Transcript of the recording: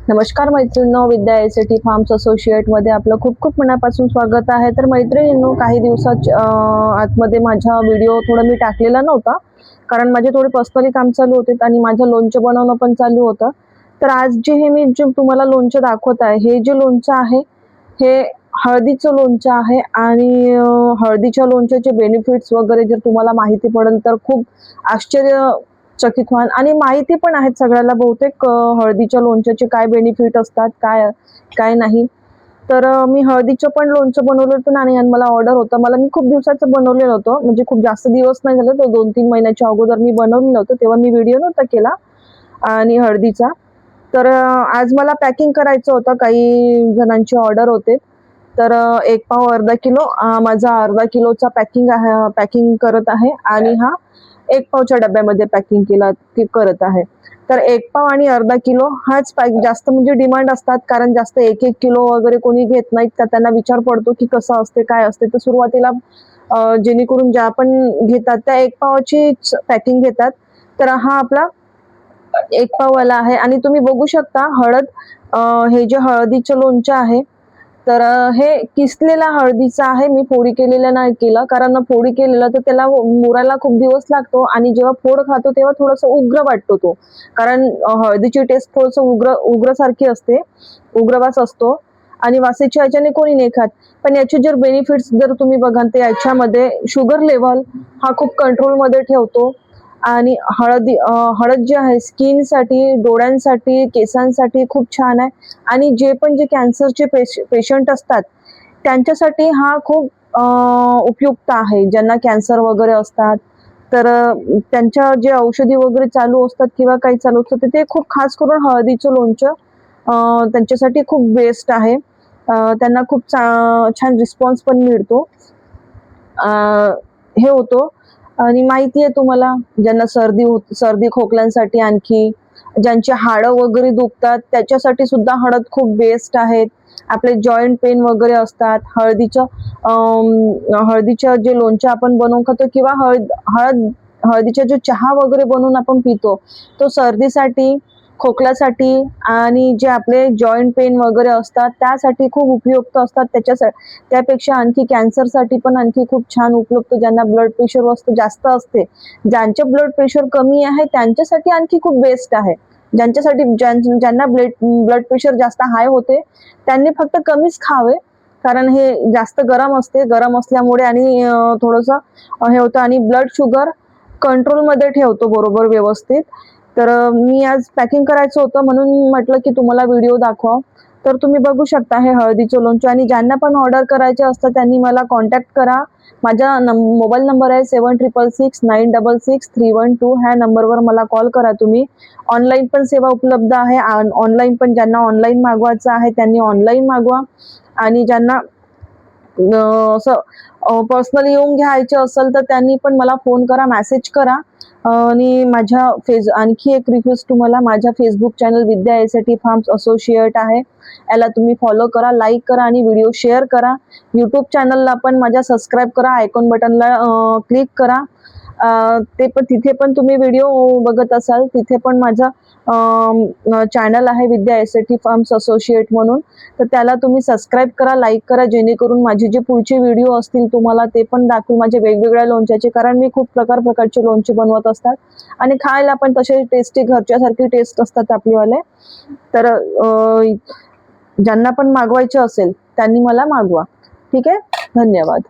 नमस्कार मैत्रिणींनो, विद्या ST farms associate मध्ये आपलं खूप खूप मनापासून स्वागत आहे। तर मैत्रिणींनो, काही दिवसात आतमध्ये माझा व्हिडिओ थोडा मी टाकलेला नव्हता, कारण माझे थोडे पर्सनली काम चालू होते आणि माझं लोणचं बनवणं पण चालू होतं। तर आज जे तुम्हाला लोणचं दाखवत आहे, हे जे लोणचं आहे हे हळदीचं लोणचं आहे आणि हळदीच्या लोणच्याचे बेनिफिट्स वगैरे जर तुम्हाला माहिती पडेल तर खूप आश्चर्यचकित व्हाल आणि माहिती पण आहेत सगळ्याला बहुतेक हळदीच्या लोणच्याचे काय बेनिफिट असतात, काय काय नाही। तर मी हळदीचं पण लोणचं बनवलं होतं आणि मला ऑर्डर होतं। मी खूप दिवसाचं बनवलेलं होतं, म्हणजे खूप जास्त दिवस नाही झाले, तो 2-3 महिन्याच्या अगोदर मी बनवलेलं होतं, तेव्हा मी व्हिडिओ नव्हता केला आणि हळदीचा। तर आज मला पॅकिंग करायचं होतं, काही जणांची ऑर्डर होते। तर 1 पाव अर्धा किलो, माझा अर्धा किलोचा पॅकिंग करत आहे आणि हा 1 पावच्या डब्यामध्ये पॅकिंग करत आहे। तर 1 पाव आणि अर्धा किलो हाच जास्त म्हणजे डिमांड असतात, कारण जास्त 1-1 किलो वगैरे कोणी घेत नाहीत। तर त्यांना विचार पडतो की कसं असते, काय असते। तर सुरुवातीला जेणेकरून ज्या पण घेतात त्या 1 पावाची पॅकिंग घेतात। तर हा आपला 1 पाववाला आहे आणि तुम्ही बघू शकता हळद, हे जे हळदीचं लोणचं आहे, तर हे किसलेला हळदीचा आहे। मी फोडी केलेला नाही केला, कारण फोडी केलेला तर त्याला मुरायला खूप दिवस लागतो आणि जेव्हा फोड खातो तेव्हा थोडासा उग्र वाटतो तो, कारण हळदीची टेस्ट थोडंसं उग्र सारखी असते, उग्रवास असतो आणि वासाच्या ह्याच्याने कोणी नाही खात। पण याचे जर बेनिफिट्स जर तुम्ही बघाल तर याच्यामध्ये शुगर लेवल हा खूप कंट्रोलमध्ये ठेवतो आणि हळद जी आहे स्किनसाठी, डोळ्यांसाठी, केसांसाठी खूप छान आहे आणि जे कॅन्सरचे पेशंट असतात त्यांच्यासाठी हा खूप उपयुक्त आहे। ज्यांना कॅन्सर वगैरे असतात तर त्यांच्या जे औषधी वगैरे चालू असतात किंवा काही चालू असतं तर ते खूप खास करून हळदीचं लोणचं त्यांच्यासाठी खूप बेस्ट आहे। त्यांना खूप छान रिस्पॉन्स पण मिळतो, हे होतो। आणि माहिती आहे तुम्हाला, ज्यांना सर्दी खोकल्यांसाठी, आणखी ज्यांची हाडं वगैरे दुखतात त्याच्यासाठी सुद्धा हळद खूप बेस्ट आहेत। आपले जॉईंट पेन वगैरे असतात, हळदीच्या जे लोणचं आपण बनवून खातो किंवा हळदीचा जो चहा वगैरे बनवून आपण पितो, तो सर्दीसाठी, खोकल्यासाठी आणि जे आपले जॉईंट पेन वगैरे असतात त्यासाठी खूप उपयुक्त असतात। त्यापेक्षा आणखी कॅन्सरसाठी पण आणखी खूप छान उपयुक्त, ज्यांना ब्लड प्रेशर जास्त असते, ज्यांचे ब्लड प्रेशर कमी आहे त्यांच्यासाठी आणखी खूप बेस्ट आहे। ज्यांना ब्लड प्रेशर जास्त हाय होते त्यांनी फक्त कमीच खावे, कारण हे जास्त गरम असते, गरम असल्यामुळे आणि थोडंसं हे होतं आणि ब्लड शुगर कंट्रोलमध्ये ठेवतो बरोबर व्यवस्थित। तर मी आज पॅकिंग करायचं होतं म्हणून म्हटलं की तुम्हाला व्हिडिओ दाखवा। तर तुम्ही बघू शकता हे हळदीचं लोणचं आणि ज्यांना पण ऑर्डर करायचे असतं त्यांनी मला कॉन्टॅक्ट करा। माझा मोबाईल नंबर आहे 7666966312। ह्या नंबरवर मला कॉल करा तुम्ही। ऑनलाईन पण सेवा उपलब्ध आहे, ऑनलाईन पण ज्यांना ऑनलाईन मागवायचं आहे त्यांनी ऑनलाईन मागवा आणि ज्यांना असं पर्सनली येऊन घ्यायचं असेल तर त्यांनी पण मला फोन करा, मेसेज करा। आणि आणखी एक रिक्वेस्ट तुम्हाला, माझ्या फेसबुक चॅनल विद्या एसटी फार्म्स असोसिएट आहे, याला तुम्ही फॉलो करा, लाईक करा आणि व्हिडिओ शेअर करा। यूट्यूब चॅनलला पण माझ्या सबस्क्राईब करा, आयकॉन बटनला क्लिक करा। तिथे पण तुम्ही व्हिडिओ बघत असाल, तिथे पण माझा चॅनल आहे विद्या एसटी फार्म्स असोसिएट म्हणून, तर त्याला तुम्ही सबस्क्राईब करा, लाईक करा, जेणेकरून माझे जे पुढचे व्हिडिओ असतील तुम्हाला ते पण दाखवून माझे वेगवेगळ्या लोणच्याचे, कारण मी खूप प्रकारचे लोणचे बनवत असतात आणि खायला पण तसे टेस्टी, घरच्यासारखी टेस्ट असतात आपलीवाले। तर ज्यांना पण मागवायचे असेल त्यांनी मला मागवा, ठीक आहे। धन्यवाद।